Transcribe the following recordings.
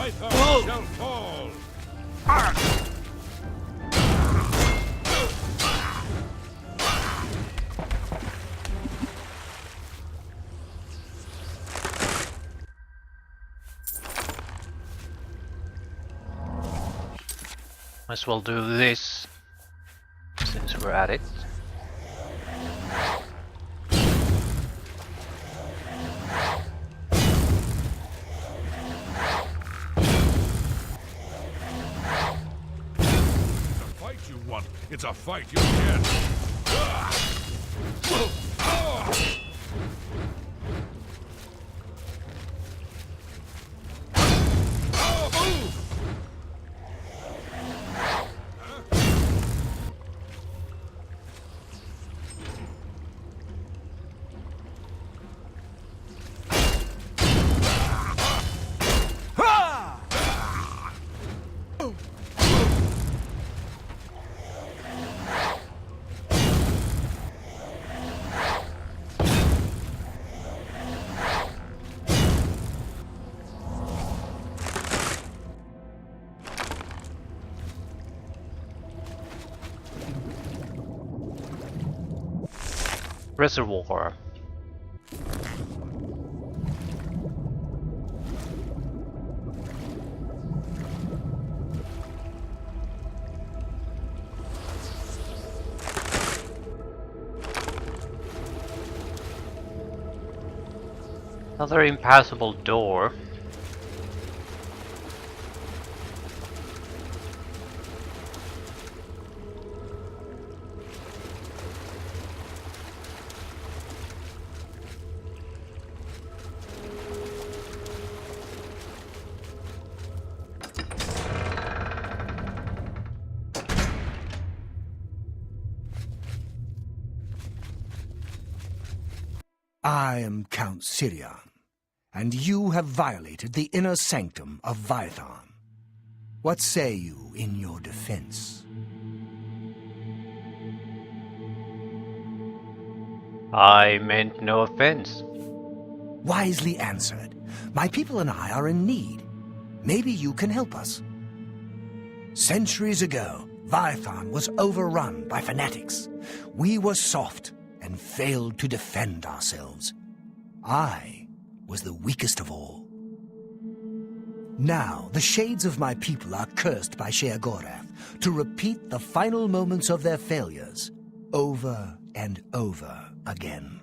Vitharn shall fall! Might as well do this since we're at it. It's a fight you get. Reservoir. Another impassable door. I am Count Sirion, and you have violated the inner sanctum of Vitharn. What say you in your defense? I meant no offense. Wisely answered. My people and I are in need. Maybe you can help us. Centuries ago, Vitharn was overrun by fanatics. We were soft and failed to defend ourselves. I was the weakest of all. Now, the shades of my people are cursed by Sheogorath to repeat the final moments of their failures over and over again.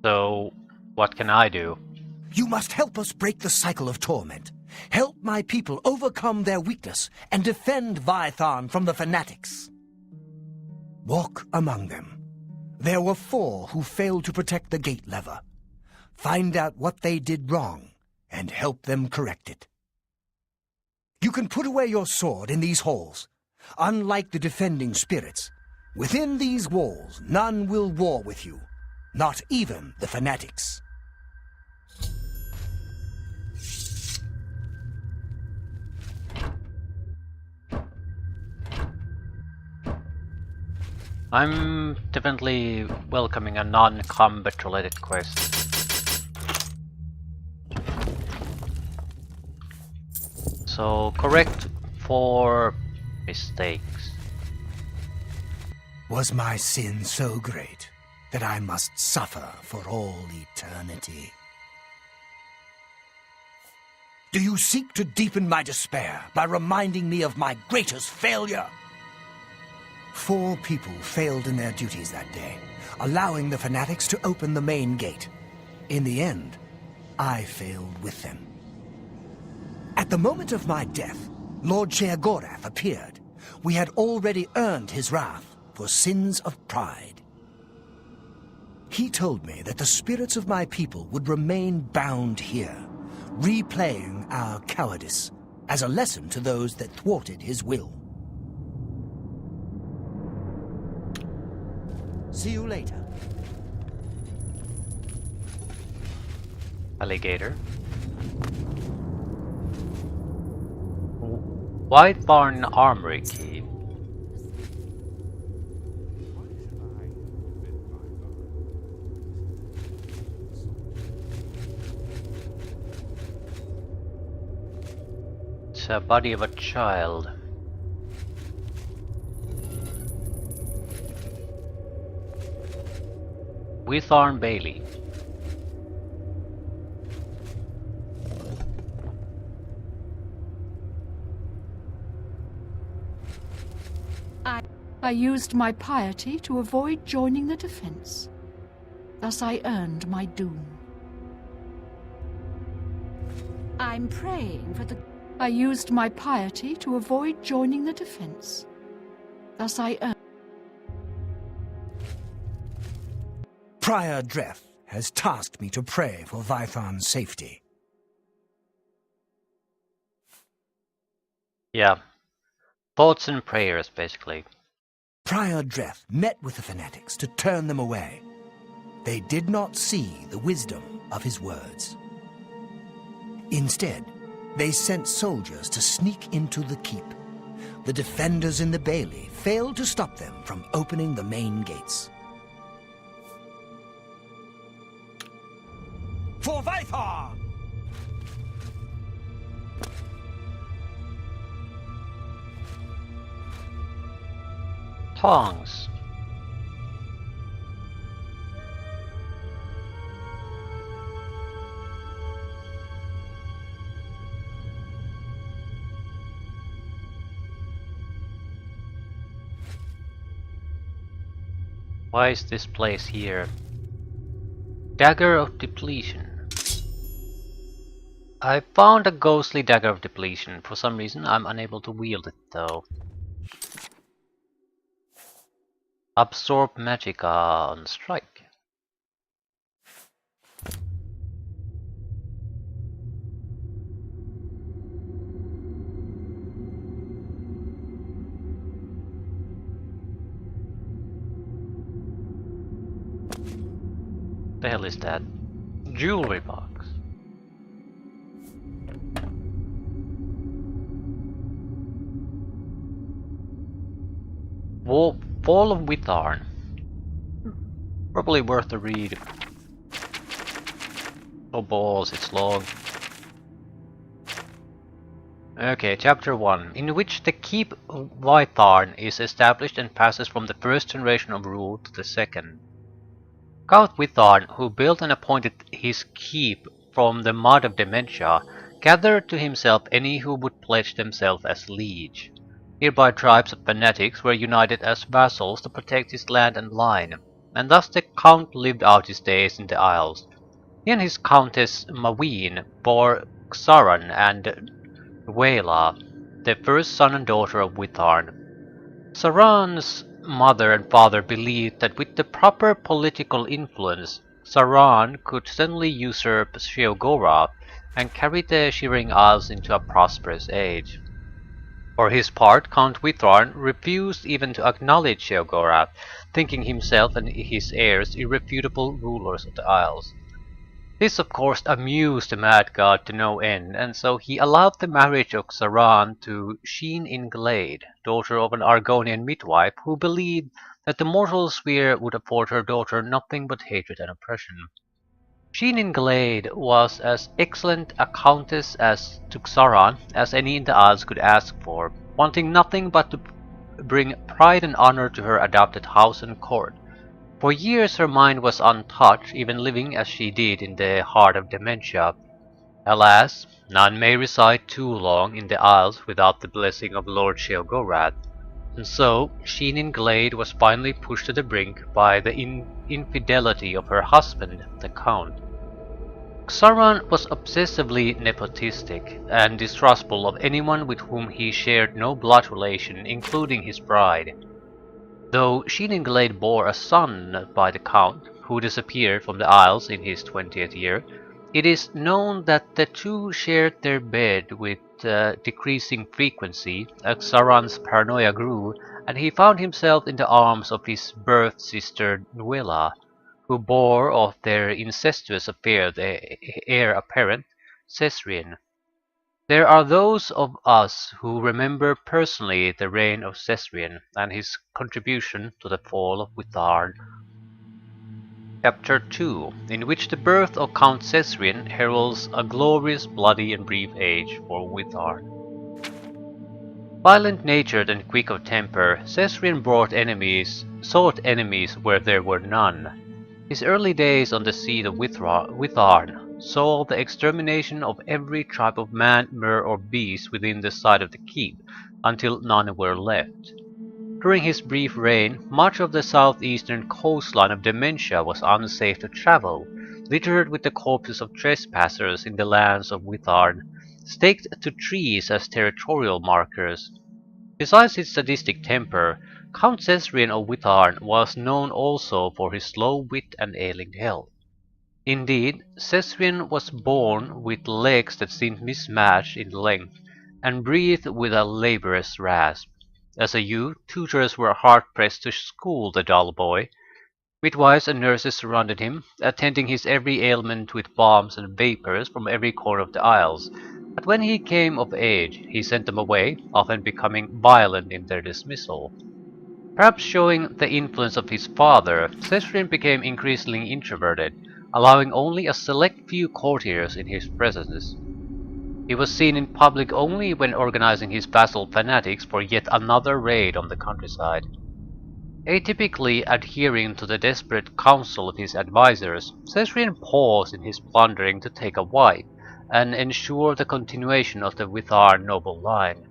So, what can I do? You must help us break the cycle of torment. Help my people overcome their weakness and defend Vitharn from the fanatics. Walk among them. There were 4 who failed to protect the gate lever. Find out what they did wrong and help them correct it. You can put away your sword in these halls. Unlike the defending spirits, within these walls none will war with you, not even the fanatics. I'm definitely welcoming a non-combat related quest. So, correct 4 mistakes. Was my sin so great that I must suffer for all eternity? Do you seek to deepen my despair by reminding me of my greatest failure? 4 people failed in their duties that day, allowing the fanatics to open the main gate. In the end, I failed with them. At the moment of my death, Lord Sheogorath appeared. We had already earned his wrath for sins of pride. He told me that the spirits of my people would remain bound here, replaying our cowardice as a lesson to those that thwarted his will. See you later. Alligator. Vitharn Armory Key. is a body of a child. Vitharn Bailey. I used my piety to avoid joining the defense. Thus I earned my doom. I'm praying for the... I used my piety to avoid joining the defense. Thus I earned... Prior Dreth has tasked me to pray for Vitharn's safety. Yeah. Thoughts and prayers, basically. Prior Dreth met with the fanatics to turn them away. They did not see the wisdom of his words. Instead, they sent soldiers to sneak into the keep. The defenders in the bailey failed to stop them from opening the main gates. For Vitharn! Tongs. Why is this place here? Dagger of Depletion. I found a ghostly dagger of depletion. For some reason I'm unable to wield it though. Absorb Magicka on strike. The hell is that? Jewelry box. Fall of Vitharn. Probably worth a read. Oh balls, it's long. Okay, chapter 1, in which the keep of Vitharn is established and passes from the first generation of rule to the second. Count Vitharn, who built and appointed his keep from the mud of dementia, gathered to himself any who would pledge themselves as liege. Nearby tribes of fanatics were united as vassals to protect his land and line, and thus the Count lived out his days in the Isles. He and his Countess Maween bore Xaran and Wela, the first son and daughter of Vitharn. Xaran's mother and father believed that with the proper political influence, Xaran could suddenly usurp Sheogorath and carry the Shivering Isles into a prosperous age. For his part, Count Vitharn refused even to acknowledge Sheogorath, thinking himself and his heirs irrefutable rulers of the Isles. This of course amused the mad god to no end, and so he allowed the marriage of Xaran to Sheen-in-Glade, daughter of an Argonian midwife who believed that the mortal sphere would afford her daughter nothing but hatred and oppression. Sheen-in-Glade was as excellent a countess as to Xaran as any in the Isles could ask for, wanting nothing but to bring pride and honor to her adopted house and court. For years her mind was untouched, even living as she did in the heart of dementia. Alas, none may reside too long in the Isles without the blessing of Lord Sheogorath, and so Sheen-in-Glade was finally pushed to the brink by the infidelity of her husband, the Count. Xaran was obsessively nepotistic and distrustful of anyone with whom he shared no blood relation, including his bride. Though Sheen-in-Glade bore a son by the Count, who disappeared from the Isles in his 20th year, it is known that the two shared their bed with decreasing frequency as Xaran's paranoia grew, and he found himself in the arms of his birth sister Nuela, who bore of their incestuous affair the heir apparent, Cesrian. There are those of us who remember personally the reign of Cesrian and his contribution to the fall of Vitharn. Chapter 2, in which the birth of Count Cesrian heralds a glorious, bloody and brief age for Vitharn. Violent-natured and quick of temper, Cesarion sought enemies where there were none. His early days on the seat of Vitharn saw the extermination of every tribe of man, mer, or beast within the sight of the keep, until none were left. During his brief reign, much of the southeastern coastline of Dementia was unsafe to travel, littered with the corpses of trespassers in the lands of Vitharn, staked to trees as territorial markers. Besides his sadistic temper, Count Cesarion of Vitharn was known also for his slow wit and ailing health. Indeed, Cesarion was born with legs that seemed mismatched in length, and breathed with a laborious rasp. As a youth, tutors were hard-pressed to school the dull boy. Midwives and nurses surrounded him, attending his every ailment with balms and vapours from every corner of the isles. But when he came of age, he sent them away, often becoming violent in their dismissal. Perhaps showing the influence of his father, Cesarion became increasingly introverted, allowing only a select few courtiers in his presence. He was seen in public only when organizing his vassal fanatics for yet another raid on the countryside. Atypically adhering to the desperate counsel of his advisors, Cesarion paused in his plundering to take a wife, and ensure the continuation of the Vitharn noble line.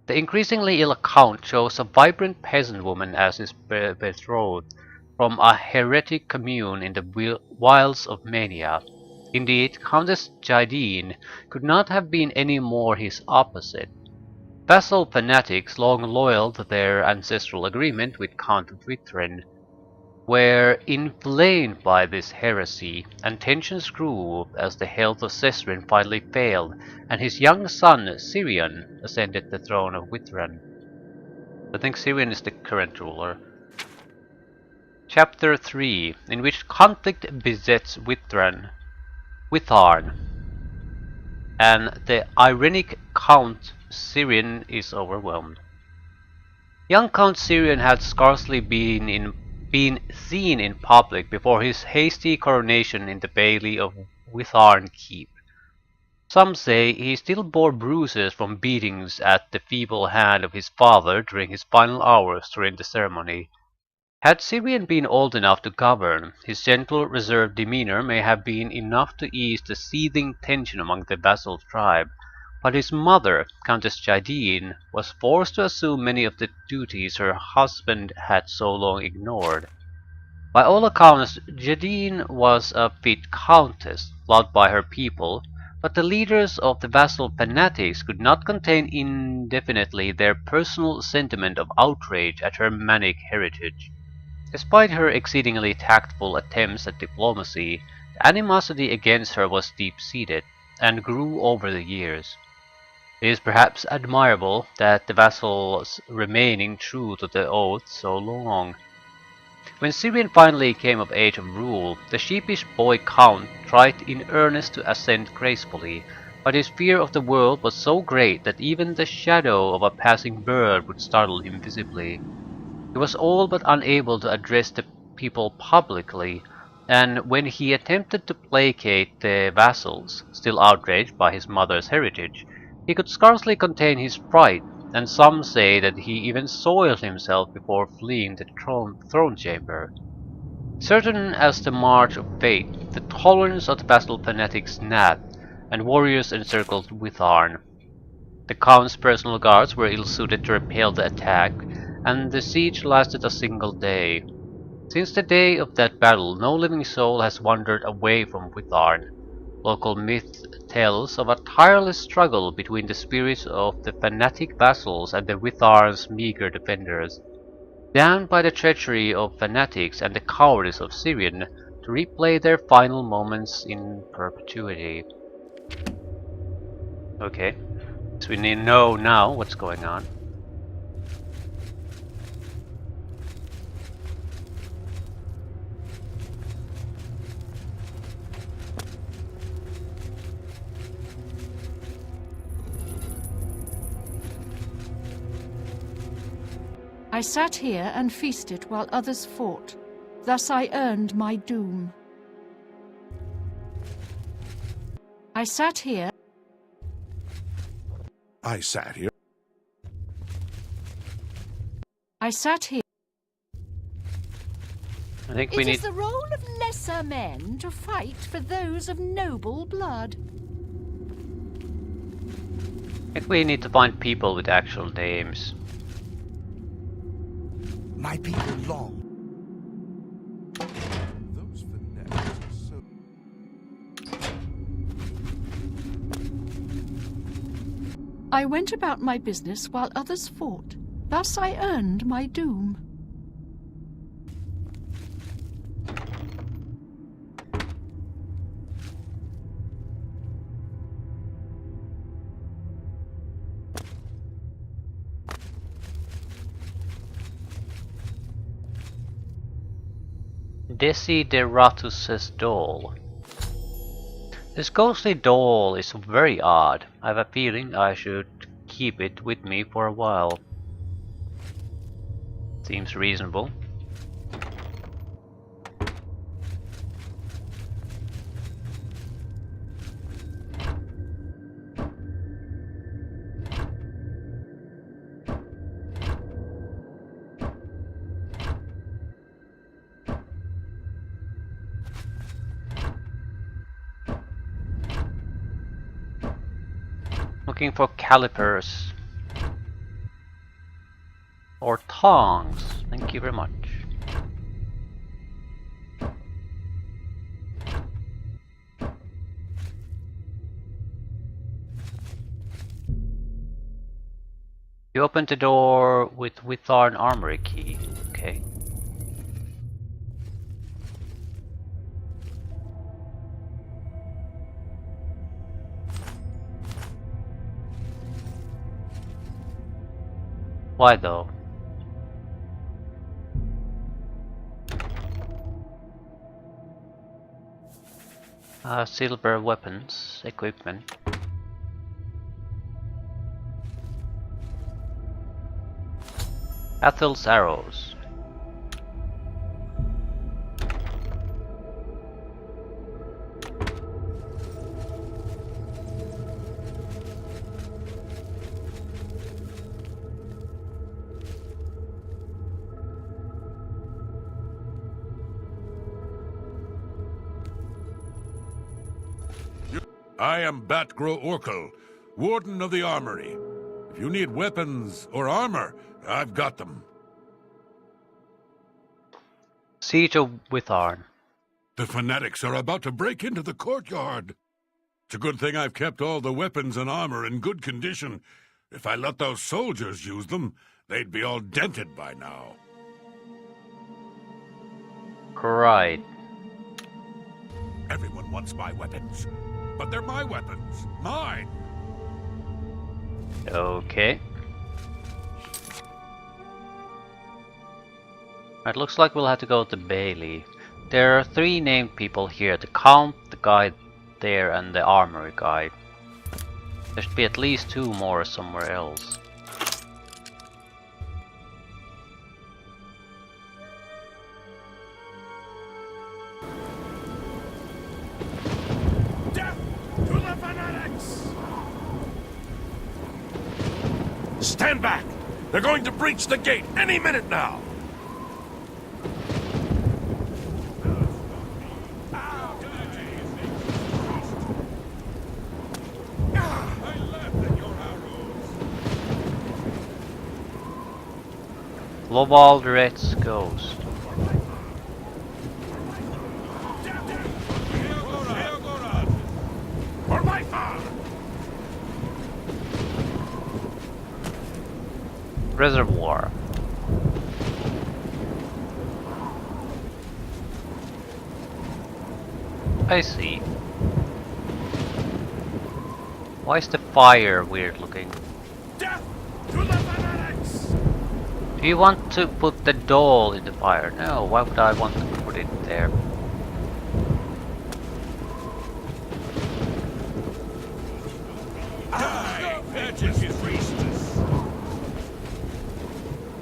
The increasingly ill account chose a vibrant peasant woman as his betrothed, from a heretic commune in the wilds of Mania. Indeed, Countess Jadine could not have been any more his opposite. Vassal fanatics, long loyal to their ancestral agreement with Count Vitharn, were inflamed by this heresy, and tensions grew as the health of Cesarion finally failed, and his young son Cirion ascended the throne of Vitharn. I think Cirion is the current ruler. Chapter 3, in which conflict besets Vitharn, and the ironic Count Cirion is overwhelmed. Young Count Cirion had scarcely been seen in public before his hasty coronation in the bailey of Vitharn Keep. Some say he still bore bruises from beatings at the feeble hand of his father during his final hours during the ceremony. Had Cirion been old enough to govern, his gentle, reserved demeanor may have been enough to ease the seething tension among the vassal tribe, but his mother, Countess Jadine, was forced to assume many of the duties her husband had so long ignored. By all accounts, Jadine was a fit countess, loved by her people, but the leaders of the vassal fanatics could not contain indefinitely their personal sentiment of outrage at her manic heritage. Despite her exceedingly tactful attempts at diplomacy, the animosity against her was deep-seated, and grew over the years. It is perhaps admirable that the vassals remaining true to the oath so long. When Cirion finally came of age of rule, the sheepish boy count tried in earnest to ascend gracefully, but his fear of the world was so great that even the shadow of a passing bird would startle him visibly. He was all but unable to address the people publicly, and when he attempted to placate the vassals, still outraged by his mother's heritage, he could scarcely contain his fright, and some say that he even soiled himself before fleeing the throne chamber. Certain as the march of fate, the tolerance of the vassal fanatics napped, and warriors encircled Vitharn. The Count's personal guards were ill-suited to repel the attack, and the siege lasted a single day. Since the day of that battle, no living soul has wandered away from Vitharn. Local myth tells of a tireless struggle between the spirits of the fanatic vassals and the Vitharn's meager defenders, damned by the treachery of fanatics and the cowardice of Cirion to replay their final moments in perpetuity. Okay, so we need to know now what's going on. I sat here and feasted while others fought. Thus I earned my doom. I sat here I sat here. I think we It need... is the role of lesser men to fight for those of noble blood. I think we need to find people with actual names. My people long. Those fanatics are so... I went about my business while others fought. Thus I earned my doom. Desideratus's doll. This ghostly doll is very odd. I have a feeling I should keep it with me for a while. Seems reasonable. Looking for calipers. Or tongs. Thank you very much. You opened the door with Vitharn armory key. Okay. Why though? Silver weapons, equipment. Athel's arrows. I am Batgro Orkel, Warden of the Armory. If you need weapons or armor, I've got them. Siege of Vitharn. The fanatics are about to break into the courtyard. It's a good thing I've kept all the weapons and armor in good condition. If I let those soldiers use them, they'd be all dented by now. Right. Everyone wants my weapons. But they're my weapons. Mine. Okay. It looks like we'll have to go to Bailey. There are 3 named people here. The Count, the guy there, and the armory guy. There should be at least 2 more somewhere else. Death to the fanatics! Stand back! They're going to breach the gate any minute now! Lobald Red's Ghost. For my father! Reservoir. I see. Why is the fire weird looking? Death to the fanatics! Do you want to put the doll in the fire? No, why would I want to put it there?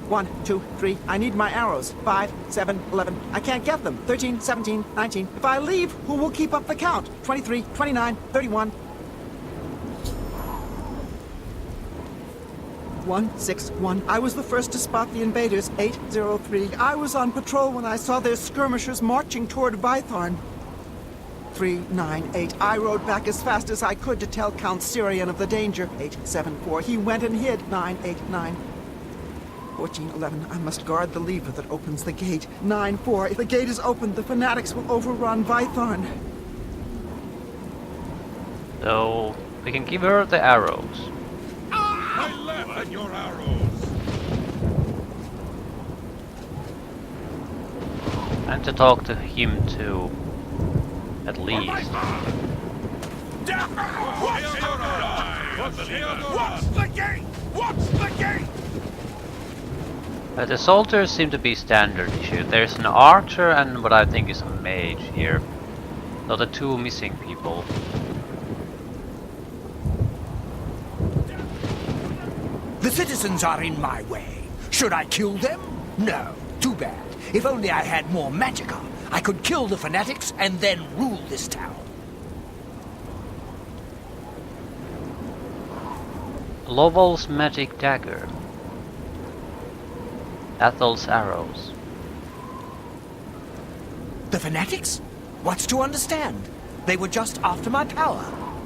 One, 2, 3. I need my arrows. 5, 7, 11. I can't get them. 13, 17, 19. If I leave, who will keep up the count? 23, 29, 31. 161. I was the first to spot the invaders. 803. I was on patrol when I saw their skirmishers marching toward Vitharn. 398. I rode back as fast as I could to tell Count Syrian of the danger. 874. He went and hid. 989. 1411. I must guard the lever that opens the gate. 94. If the gate is opened, the fanatics will overrun Vitharn. So we can give her the arrows. I laugh at your arrows. And to talk to him too. At least. What's the gate? What's the gate? The soldiers seem to be standard issue. There's an archer and what I think is a mage here. So the two missing people. The citizens are in my way. Should I kill them? No. Too bad. If only I had more magicka, I could kill the fanatics and then rule this town. Loval's magic dagger. Ethel's arrows. The fanatics? What's to understand? They were just after my power.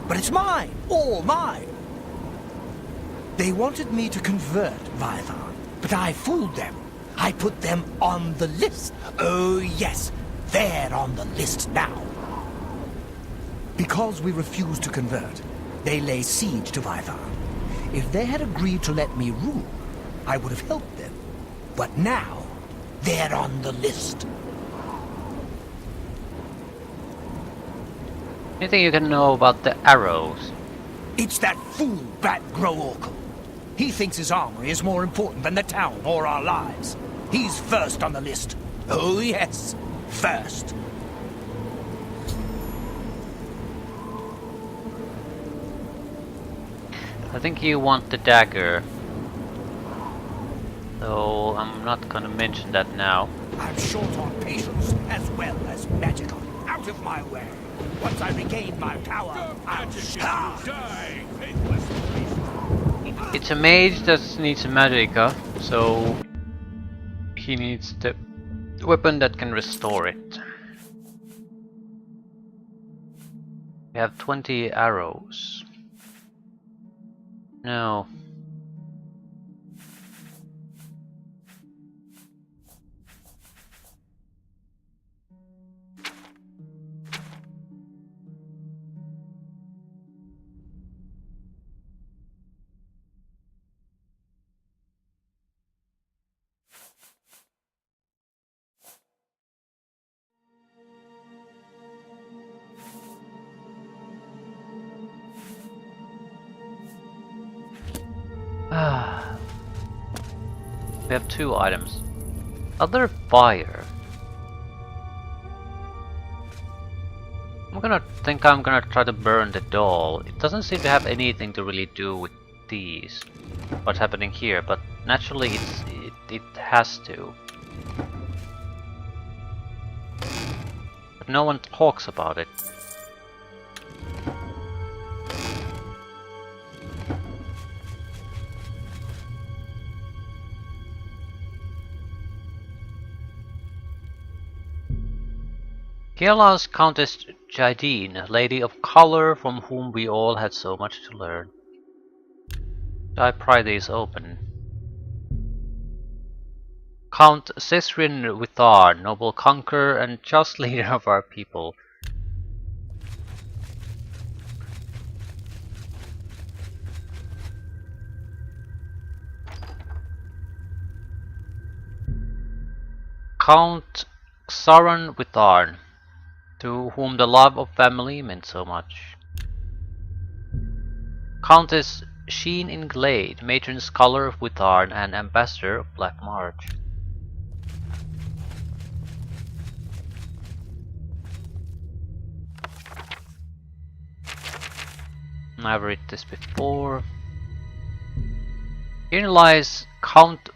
But it's mine. All mine. They wanted me to convert Vitharn, but I fooled them. I put them on the list. Oh yes, they're on the list now. Because we refused to convert, they lay siege to Vitharn. If they had agreed to let me rule, I would have helped them. But now, they're on the list. Anything you can know about the arrows? It's that fool Bat Groork. He thinks his armory is more important than the town or our lives. He's first on the list. Oh yes, first. I think you want the dagger. So I'm not gonna mention that now. I'm short on patience as well as magic. Out of my way. Once I regain my power, I'll Die, faithless priest. It's a mage that needs a magicka, so he needs the weapon that can restore it. We have 20 arrows. No. We have 2 items. Other fire. I'm gonna try to burn the doll. It doesn't seem to have anything to really do with these. What's happening here, but naturally it has to. But no one talks about it. Kiala's Countess Jadine, lady of color from whom we all had so much to learn. I pry these open. Count Cesrin Vitharn, noble conqueror and just leader of our people. Count Saran Vitharn, to whom the love of family meant so much. Countess Sheen Inglade, matron scholar of Vitharn and ambassador of Black March. I've read this before. Here lies Count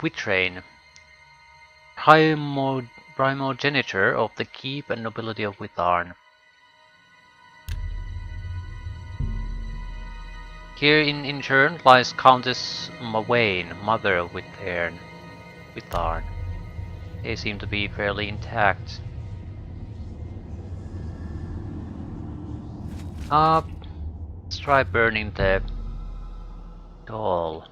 Witrain, primogenitor of the keep and nobility of Vitharn. Here in turn lies Countess Mawane, mother of Vitharn. They seem to be fairly intact. Let's try burning the doll.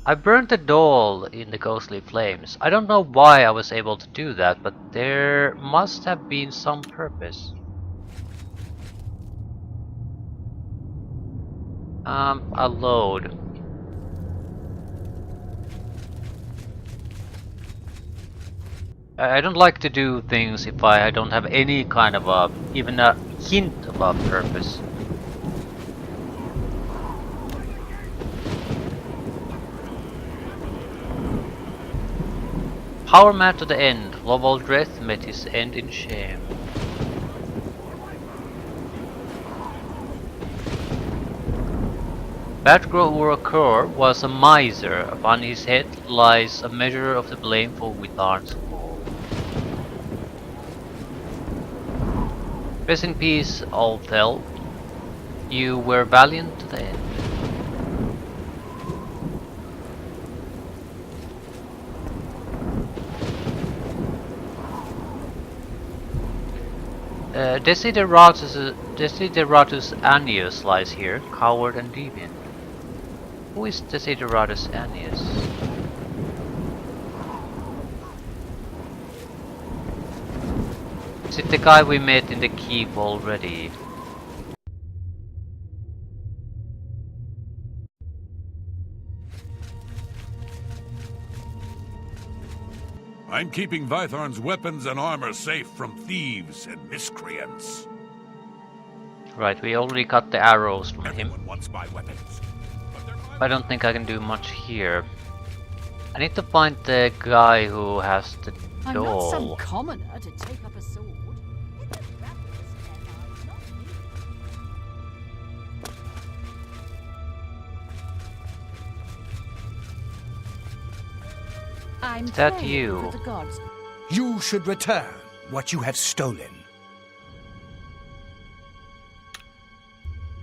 I burned the doll in the ghostly flames. I don't know why I was able to do that, but there must have been some purpose. I'll load. I don't like to do things if I don't have any kind of even a hint of a purpose. Power man to the end, Lovoldreth met his end in shame. Batgro was a miser, upon his head lies a measure of the blame for Vitharn's fall. Rest in peace, Althel. You were valiant to the end. Desideratus Annius lies here, coward and deviant. Who is Desideratus Annius? Is it the guy we met in the keep already? I'm keeping Vitharn's weapons and armor safe from thieves and miscreants. Right, we already got the arrows from him. Everyone wants my weapons. But they're my I don't think I can do much here. I need to find the guy who has the I'm not some doll. commoner to take up a sword. It's a practice, and not me. I'm Is that praying you? for the gods. You should return what you have stolen.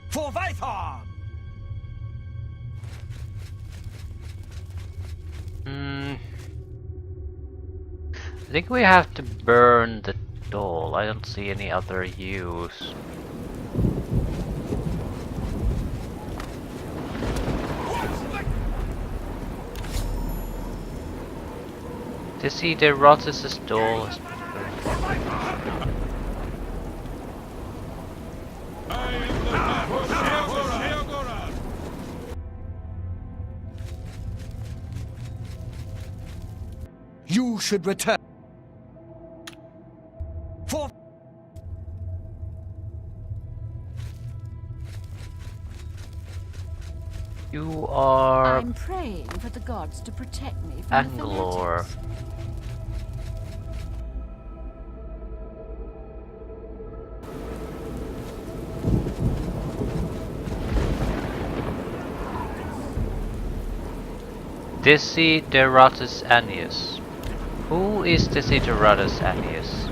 For Vitharn! I think we have to burn the doll. I don't see any other use. Desideratus' doll is burned. You should return. For You are I'm praying for the gods to protect me from the Anglor. fanatics. Desideratus Annius. Who is Desideratus Annius?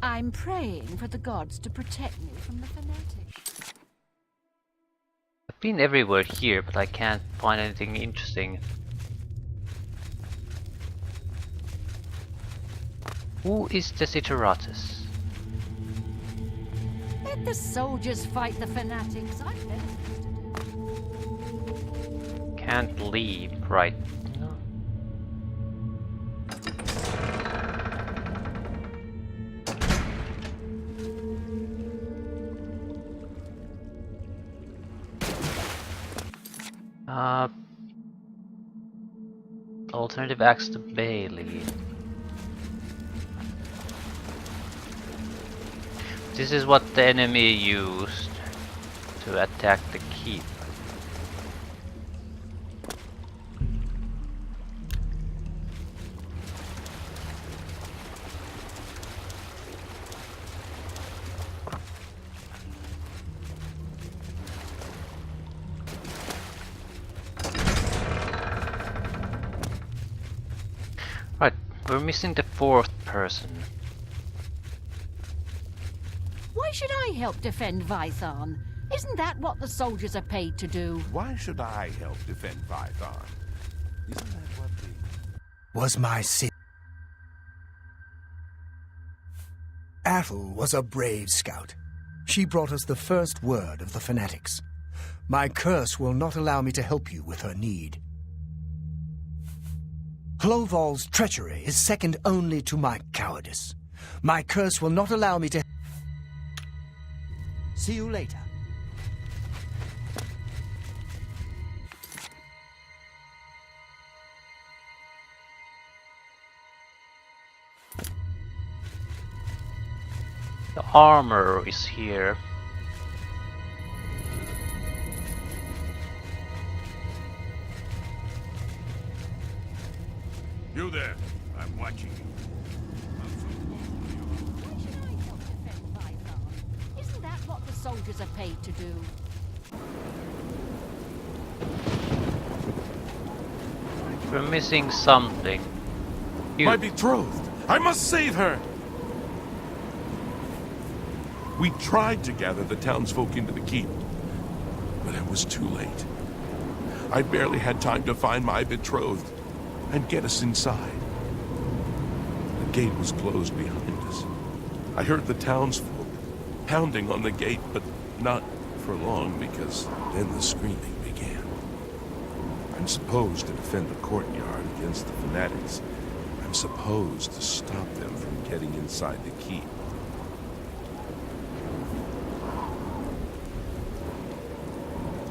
I'm praying for the gods to protect me from the fanatics. I've been everywhere here, but I can't find anything interesting. Who is Desideratus? Let the soldiers fight the fanatics. I've better things to do. Can't leave, right? No. Alternative axe to Bailey. This is what the enemy used to attack the keep. We're missing the fourth person. Why should I help defend Vitharn? Isn't that what the soldiers are paid to do? Why should I help defend Vitharn? Isn't that what the... Was my sin. Athel was a brave scout. She brought us the first word of the fanatics. My curse will not allow me to help you with her need. Hloval's treachery is second only to my cowardice. My curse will not allow me to... See you later. The armor is here. You there. I'm watching you. Why should I help defend Vitharn? Isn't that what the soldiers are paid to do? We're missing something. You. My betrothed! I must save her! We tried to gather the townsfolk into the keep, but it was too late. I barely had time to find my betrothed and get us inside. The gate was closed behind us. I heard the townsfolk pounding on the gate, but not for long, because then the screaming began. I'm supposed to defend the courtyard against the fanatics. I'm supposed to stop them from getting inside the keep.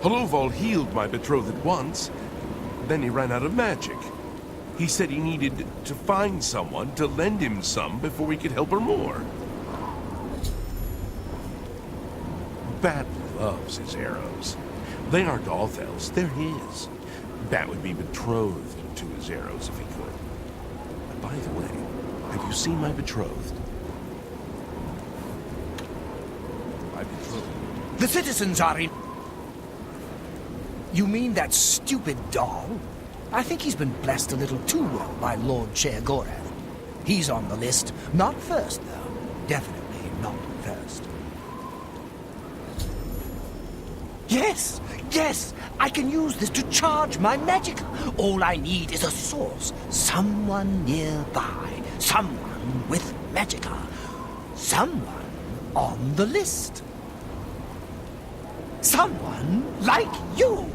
Hloval healed my betrothed once, then he ran out of magic. He said he needed to find someone to lend him some before he could help her more. Bat loves his arrows. They aren't Althel's, they're his. Bat would be betrothed to his arrows if he could. By the way, have you seen my betrothed? My betrothed. The citizens are in... You mean that stupid doll? I think he's been blessed a little too well by Lord Chair Gorath. He's on the list. Not first, though. Definitely not first. Yes! Yes! I can use this to charge my magic. All I need is a source. Someone nearby. Someone with magicka. Someone on the list. Someone like you.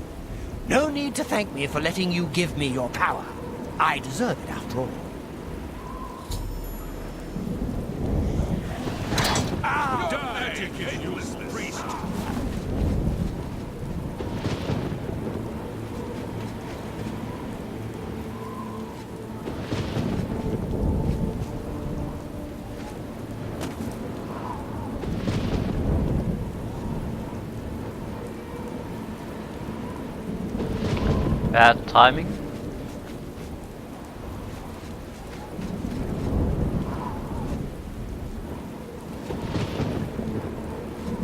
No need to thank me for letting you give me your power. I deserve it after all. Die, you useless priest! Bad timing.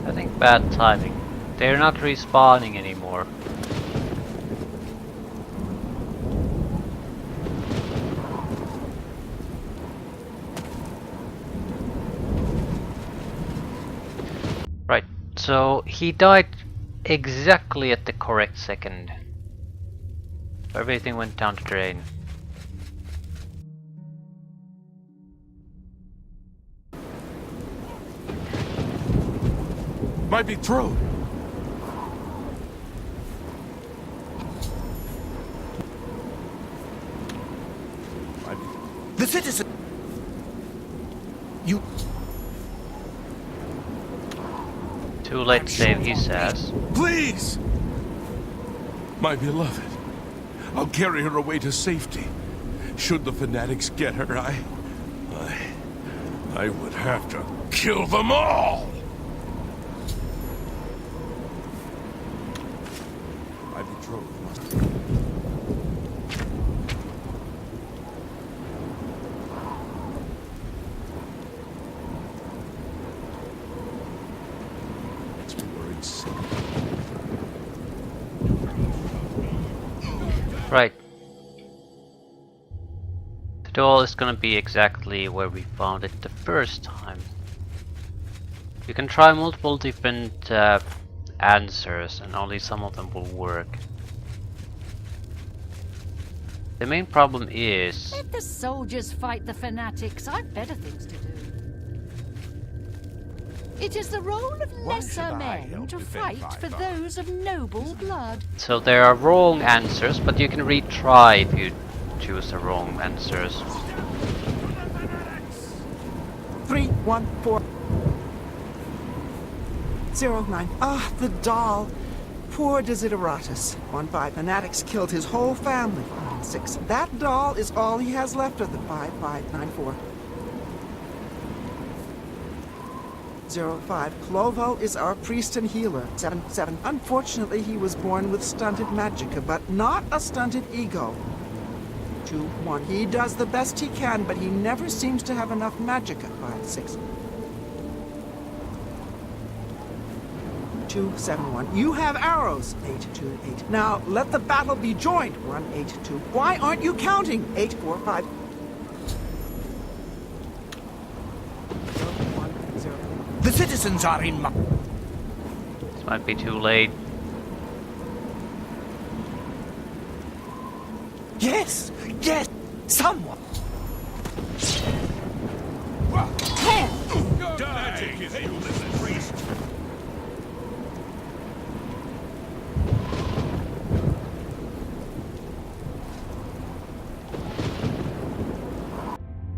I think bad timing. They're not respawning anymore. Right, so he died exactly at the correct second. Everything went down the drain. My betrothed! The citizen... You... Too late to save his ass. Please! My beloved. I'll carry her away to safety. Should the fanatics get her, I would have to kill them all! My betrothed must... Next words... Right. The The doll is gonna be exactly where we found it the first time. You can try multiple different answers and only some of them will work. The main problem is... Let the soldiers fight the fanatics. I've better things to do. It is the role of Why should lesser I men help to defend fight for Vitharn? those of noble blood. So there are wrong answers, but you can retry if you choose the wrong answers. 3, 1, 4, 0, 9. Ah, the doll. Poor Desideratus. 1, 5. Fanatics killed his whole family. 9, 6. That doll is all he has left of the 5, 5, 9, 4. 0, 5. Clovo is our priest and healer. 7, 7. Unfortunately, he was born with stunted magicka, but not a stunted ego. 2, 1. He does the best he can, but he never seems to have enough magicka. 5, 6. 2, 7, 1. You have arrows. 8, 2, 8. Now, let the battle be joined. 1, 8, 2. Why aren't you counting? 8, 4, 5. 0, 1, 0. The citizens are in my... This might be too late. Yes! Yes! Someone!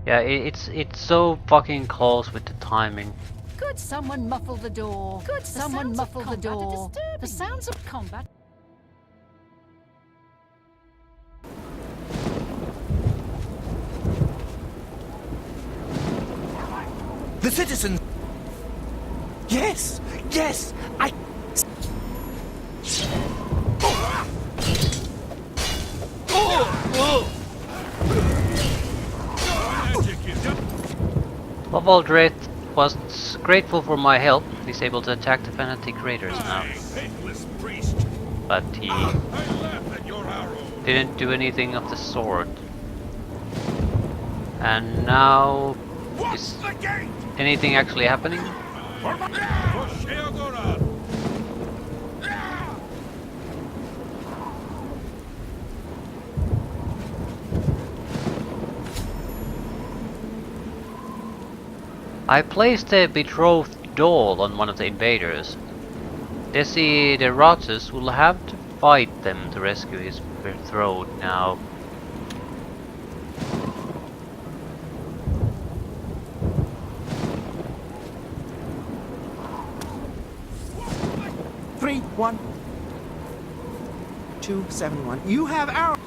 Yeah, it's so fucking close with the timing. Could someone muffle the door? Could someone muffle the door? The sounds of combat. The citizens... Yes! Yes! I... Lovaldred was grateful for my help. He's able to attack the fanatic raiders now. But he didn't do anything of the sort. And now... is anything actually happening? I placed a betrothed doll on one of the invaders. Desideratus will have to fight them to rescue his betrothed now. Three, 1, 2, 7, 1. You have arrows.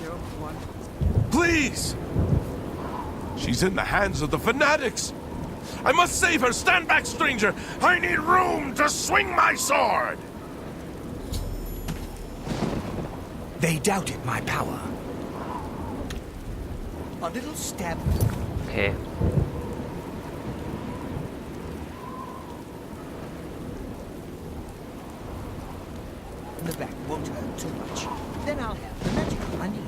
0, 1. Please! She's in the hands of the fanatics! I must save her! Stand back, stranger! I need room to swing my sword! They doubted my power. A little step. Okay. The back won't hurt too much. Then I'll have the magic I need.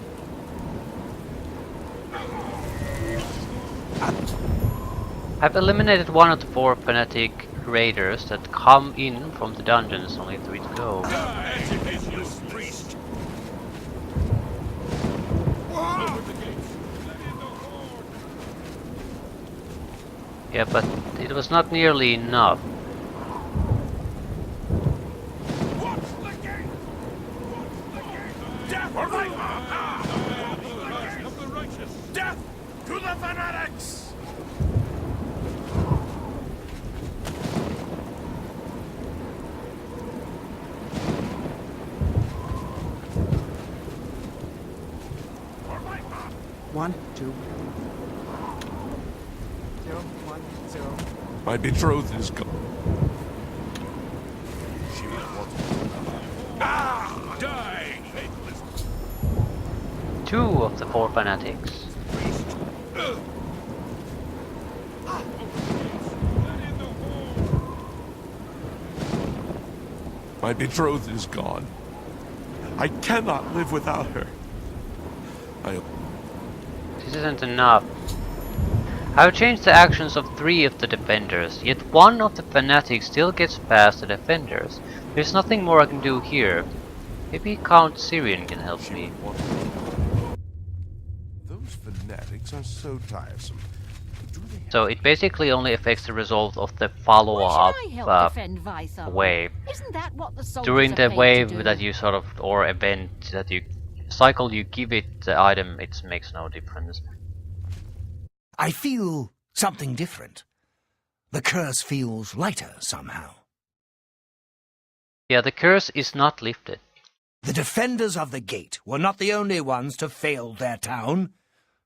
I've eliminated one of the 4 fanatic raiders that come in from the dungeons, only 3 to go. Yeah, but it was not nearly enough. Death to the fanatics! One, 2. 0, 1, 0. My betrothed is gone. Die! 2 of the 4 fanatics. My betrothed is gone. I cannot live without her. This isn't enough. I've changed the actions of 3 of the defenders, yet 1 of the fanatics still gets past the defenders. There's nothing more I can do here. Maybe Count Syrian can help me. Those fanatics are so tiresome. Do they So it basically only affects the result of the follow-up Why should I help defend Vitharn? wave. Isn't that what the soldiers During are the paid wave to do? that you sort of, or event that you cycle you give it the item, it makes no difference. I feel something different. The curse feels lighter somehow. Yeah, the curse is not lifted. The defenders of the gate were not the only ones to fail their town.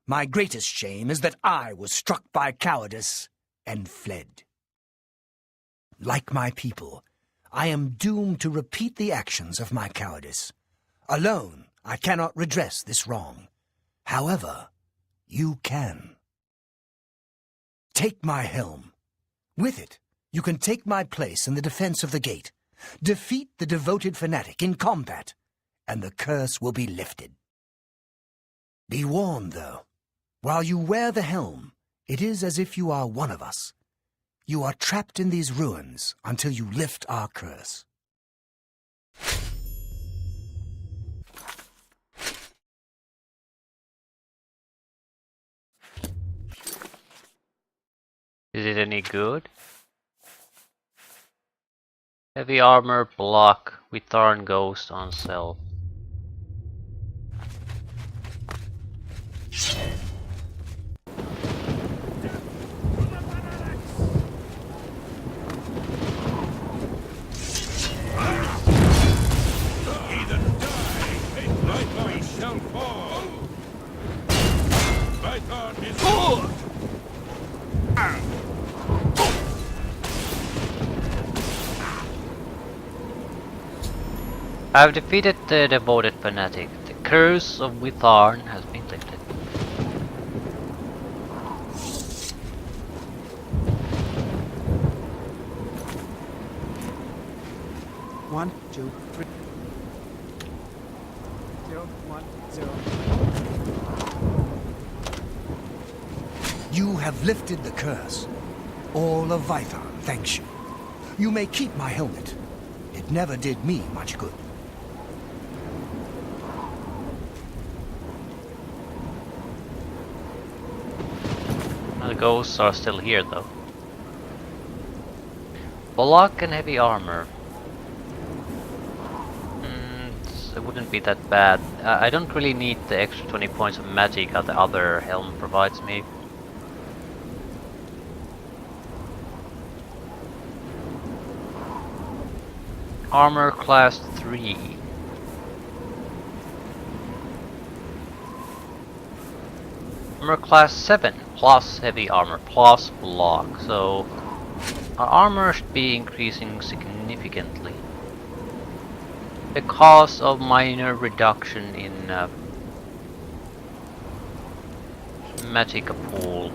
My greatest shame is that I was struck by cowardice and fled. Like my people, I am doomed to repeat the actions of my cowardice. Alone, I cannot redress this wrong. However, you can. Take my helm. With it, you can take my place in the defense of the gate. Defeat the devoted fanatic in combat, and the curse will be lifted. Be warned, though. While you wear the helm, it is as if you are one of us. You are trapped in these ruins until you lift our curse. Is it any good? Heavy armor block with Vitharn Ghost on self. Heathen die! Vitharn shall fall! Vitharn is good! I've defeated the devoted fanatic. The curse of Vitharn has been lifted. One, two, three. 0, 1, 0. You have lifted the curse. All of Vitharn thanks you. You may keep my helmet. It never did me much good. The ghosts are still here though. Block and heavy armor. It wouldn't be that bad. I don't really need the extra 20 points of magic that the other helm provides me. Armor class 3. Armor class 7 plus heavy armor plus block, so our armor should be increasing significantly. The cause of minor reduction in magic pool.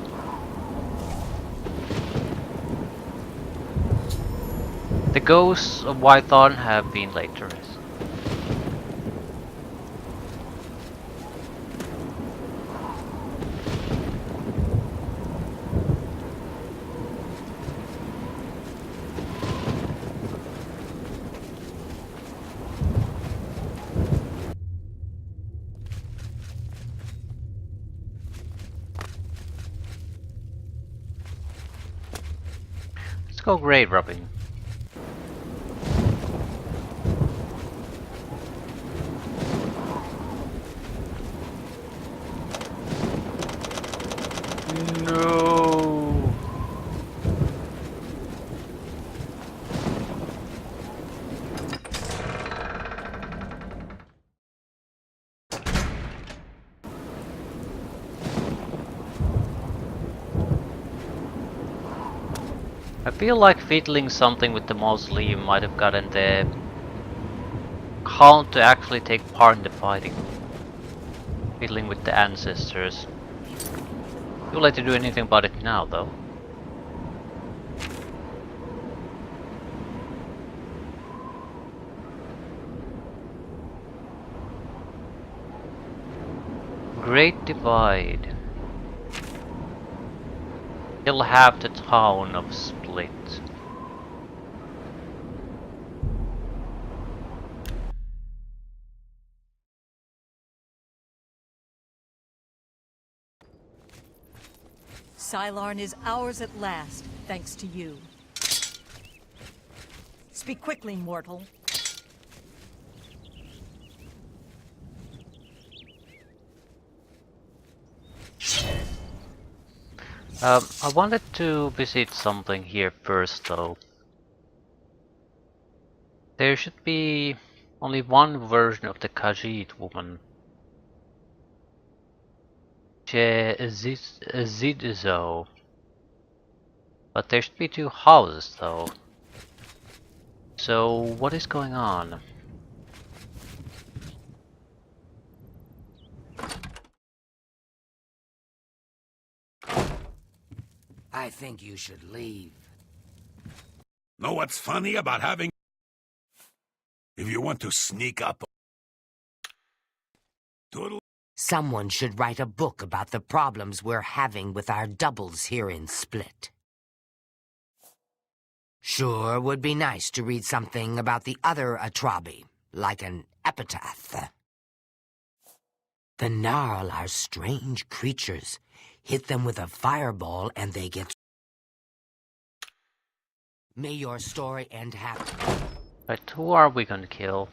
The ghosts of Vitharn have been laid to rest. Let's go grave robbing. No. I feel like fiddling something with the mausoleum might have gotten the count to actually take part in the fighting. Fiddling with the ancestors. Too late to do anything about it now, though. Great Divide. Still have the town of Split. Cylorn is ours at last, thanks to you. Speak quickly, mortal. I wanted to visit something here first though. There should be only one version of the Khajiit woman. Zidzo. But there should be two houses though. So what is going on? I think you should leave. Know what's funny about having... If you want to sneak up... Total... Someone should write a book about the problems we're having with our doubles here in Split. Sure would be nice to read something about the other Atrabi, like an epitaph. The Gnarl are strange creatures. Hit them with a fireball and they get... May your story end happy. But who are we gonna kill?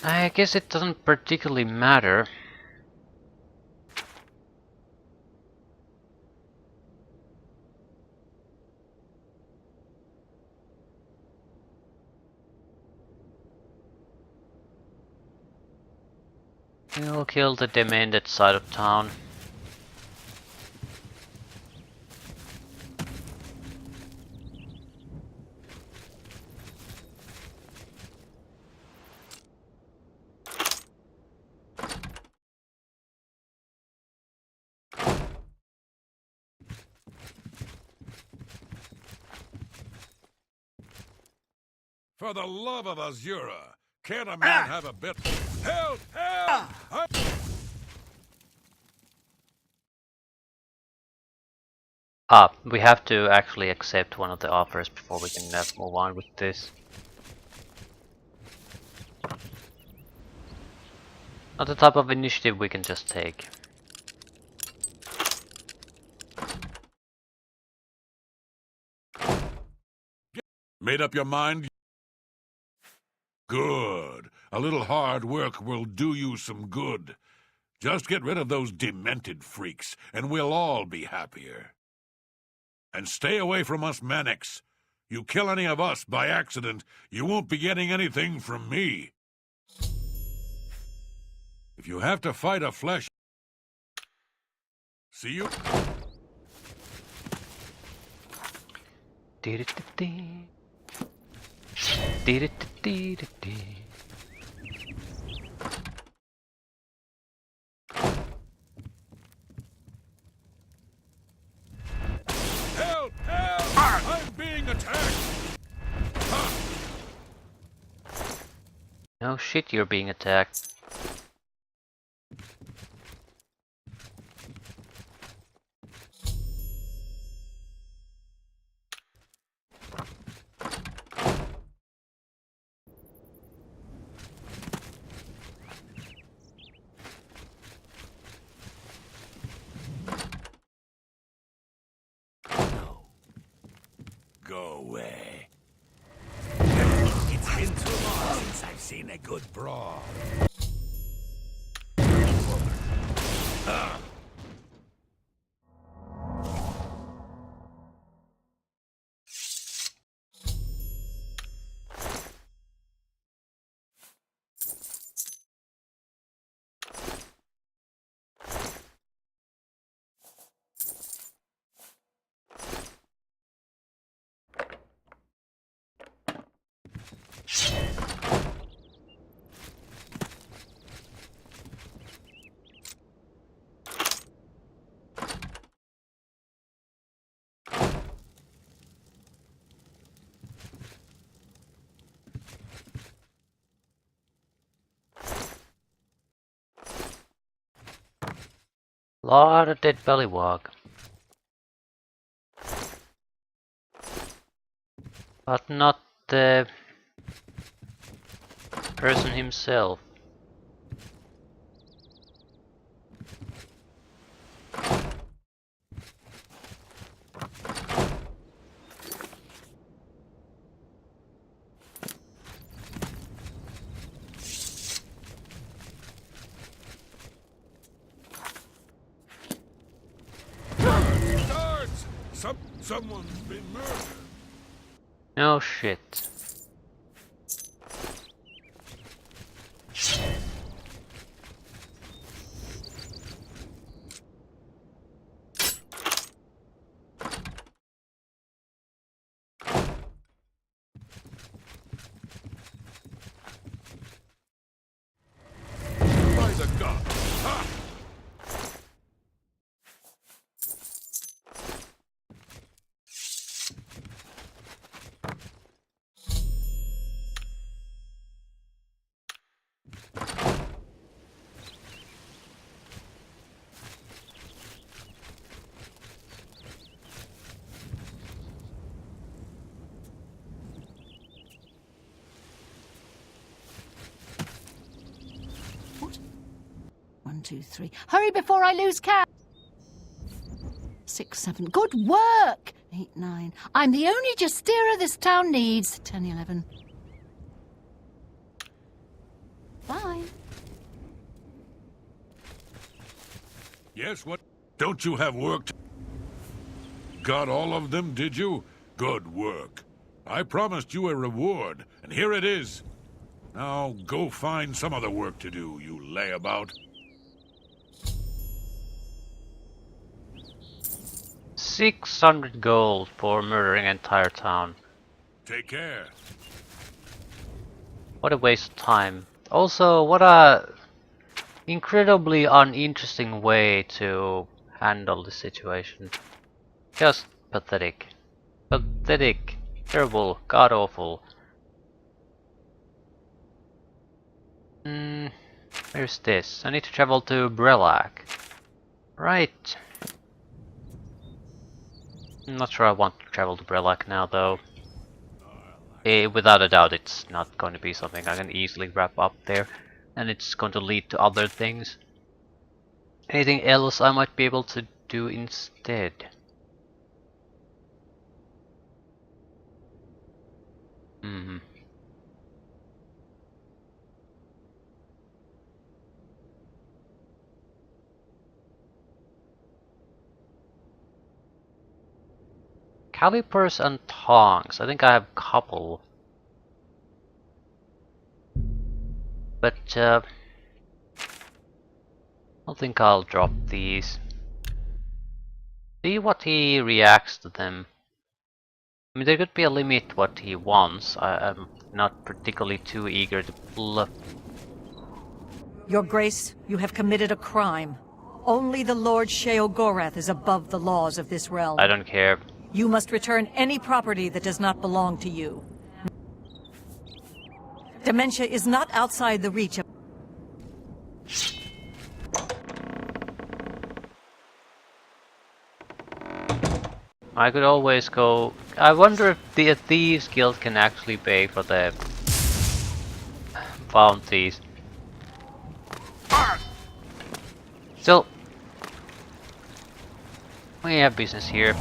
I guess it doesn't particularly matter. We'll kill the demented side of town. For the love of Azura, can't a man have a bit... Help! Help! We have to actually accept one of the offers before we can move on with this. Not the type of initiative we can just take. Made up your mind? Good. A little hard work will do you some good. Just get rid of those demented freaks, and we'll all be happier. And stay away from us Manics. You kill any of us by accident, you won't be getting anything from me. If you have to fight a flesh... See you... Help! Help! I'm being attacked! No shit, you're being attacked. Go away. It's been too long since I've seen a good brawl. Lot of dead bellywog. But not the person himself. Guards! Someone's been murdered. No shit. By the god! Ha! What? 1, 2, 3. Hurry before I lose count. 6, 7. Good work. 8, 9. I'm the only Justira this town needs. 10, 11. Bye. Yes, what? Don't you have work to... Got all of them, did you? Good work. I promised you a reward, and here it is. Now, go find some other work to do, you layabout. 600 gold for murdering an entire town. Take care. What a waste of time. Also, what a incredibly uninteresting way to handle the situation. Just pathetic. Pathetic. Terrible. God awful. Where's this? I need to travel to Brelac. Right. I'm not sure I want to travel to Brelac now though. Without a doubt it's not going to be something I can easily wrap up there. And it's going to lead to other things. Anything else I might be able to do instead? Calipers and tongs. I think I have a couple. But I don't think I'll drop these. See what he reacts to them. I mean, there could be a limit what he wants. I'm not particularly too eager to bluff. Your Grace, you have committed a crime. Only the Lord Sheogorath is above the laws of this realm. I don't care. You must return any property that does not belong to you. Dementia is not outside the reach of... I could always go... I wonder if the Thieves Guild can actually pay for the bounties. Still, we have business here.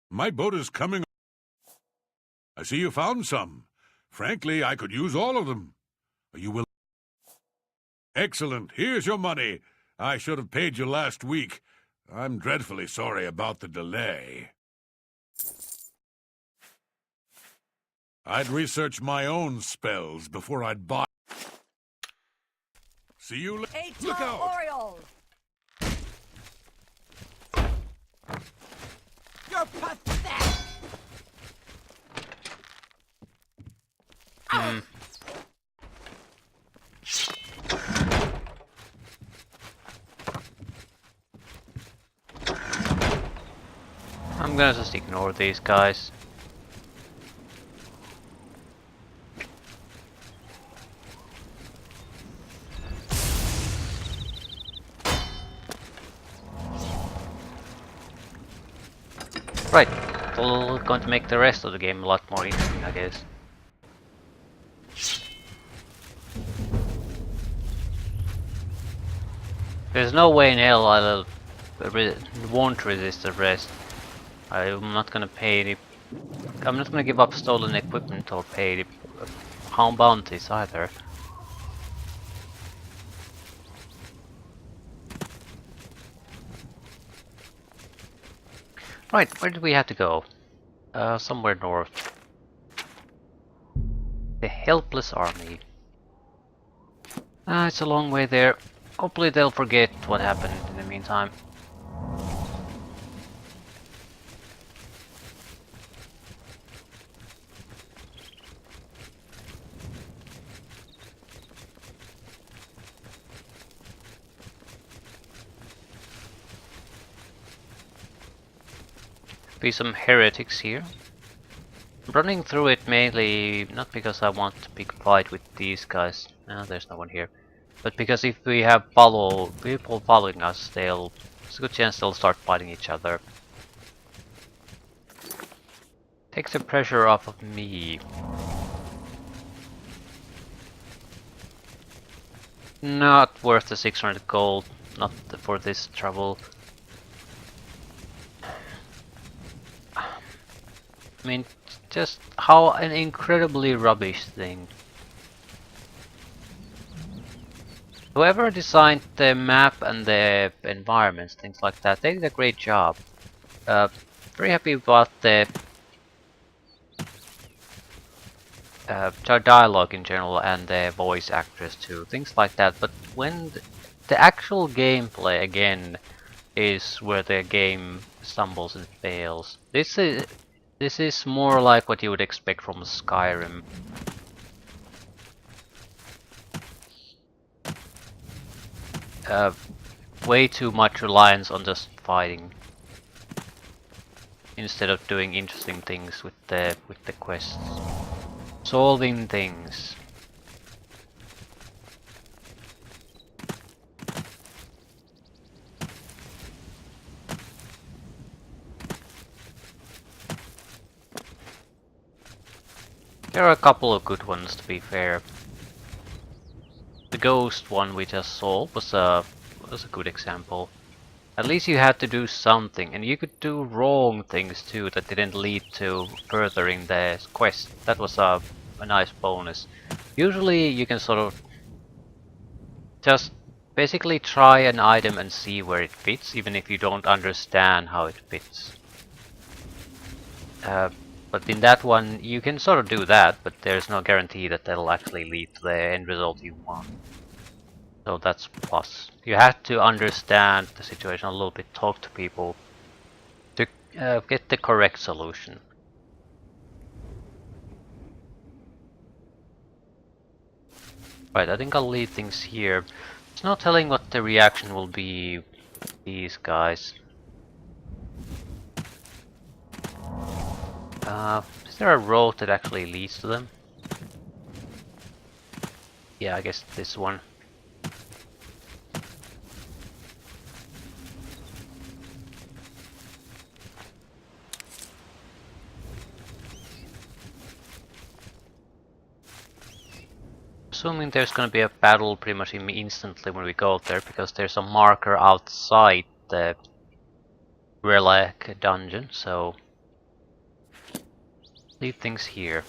My boat is coming. I see you found some. Frankly, I could use all of them. Are you willing? Excellent. Here's your money. I should have paid you last week. I'm dreadfully sorry about the delay. I'd research my own spells before I'd buy. See you later. Look out! Your pathetic! I'm gonna just ignore these guys. Right, going to make the rest of the game a lot more interesting, I guess. There's no way in hell won't resist the rest. I'm not gonna pay any. I'm not gonna give up stolen equipment or pay the hound bounties either. Right, where do we have to go? Somewhere north. The helpless army. It's a long way there. Hopefully they'll forget what happened in the meantime. Be some heretics here. I'm running through it mainly not because I want a big fight with these guys. No, there's no one here. But because if we have people following us, there's a good chance they'll start fighting each other. Takes the pressure off of me. Not worth the 600 gold, not for this trouble. I mean, just how an incredibly rubbish thing. Whoever designed the map and the environments, things like that, they did a great job. Very happy about the dialogue in general and the voice actors too, things like that. But when the actual gameplay again is where the game stumbles and fails. This is more like what you would expect from Skyrim. Way too much reliance on just fighting instead of doing interesting things with the quests, solving things. There are a couple of good ones, to be fair. The ghost one we just saw was a good example. At least you had to do something, and you could do wrong things too that didn't lead to furthering the quest. That was a nice bonus. Usually you can sort of just basically try an item and see where it fits, even if you don't understand how it fits. But in that one, you can sort of do that, but there's no guarantee that that'll actually lead to the end result you want. So that's plus. You have to understand the situation a little bit, talk to people to get the correct solution. Right, I think I'll leave things here. It's no telling what the reaction will be with these guys. Is there a road that actually leads to them? Yeah, I guess this one. Assuming there's gonna be a battle pretty much instantly when we go there, because there's a marker outside the relic dungeon, so leave things here.